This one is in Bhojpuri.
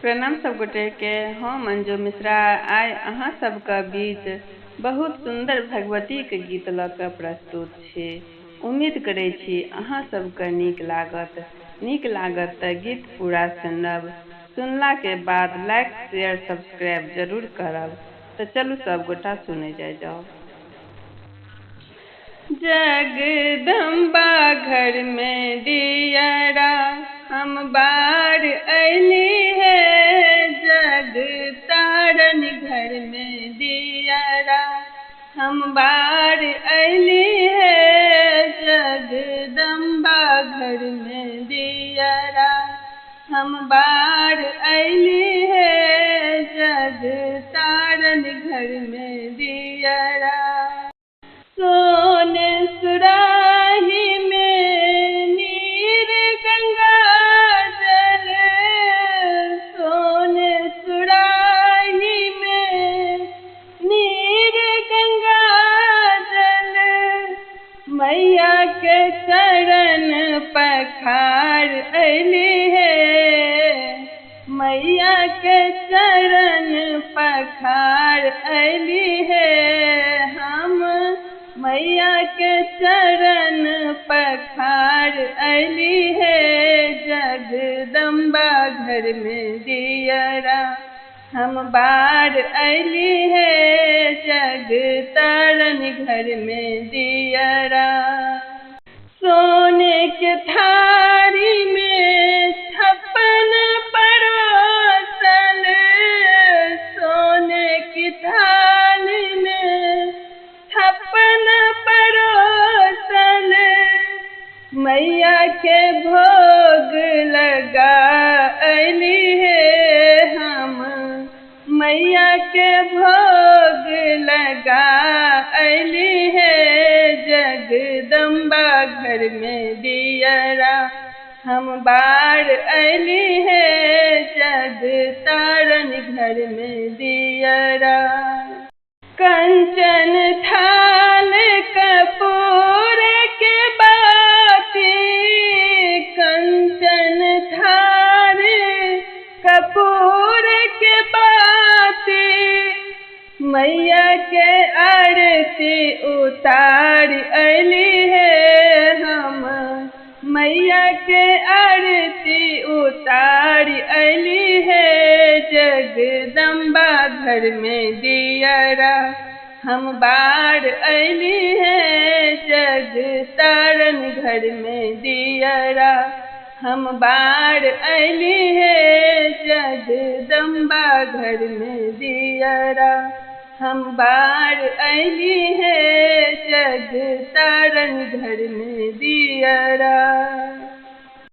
प्रणाम सब गोटे के। हम अंजू मिश्रा आइ अहाँ सबके बीच बहुत सुंदर भगवती के गीत लऽ कऽ प्रस्तुत छी। उम्मीद करै छी अहाँ सबके नीक लागत तऽ गीत पूरा सुनब। सुनला के बाद लाइक शेयर सब्सक्राइब जरूर करब। तो चलू सब गोटा सुने जाओ। जगदम्बा घर में दियरा हम बार अली है, जग तारन घर में दियरा हम बार अली है, जगदम्बा घर में दियरा हम बार अली है, जग तारन घर में दियरा। सोन सुराही में नीर गंगा जल, सोन सुराही में नीर गंगा जल, मैया के चरण पखार अली है, मैया के चरण पखार अली है। हम मैया के चरण पखार अली है, जगदम्बा घर में दियरा हम बार अली है, जग तारन घर में दियरा। सोने के थारी में छप्पन परोसल, सोने की थाली में छप्पन परोसल, मैया के भोग लगा अली है, हम मैया के भोग लगा अली है, जगदम्बा घर में दियरा हम बार अली है, जग तारन घर में दियरा। कंचन थाल कपूर के बाती, कंचन थाल कपूर के बाती, मैया के आरती उतार अली है, हम मैया के आरती उतार अली है, जगदम्बा घर में दियरा हम बार अली है, जग तारन घर में दियरा हम बार अली है, जगदम्बा घर में दियरा हम बार अली है, जग तारन घर में दियरा।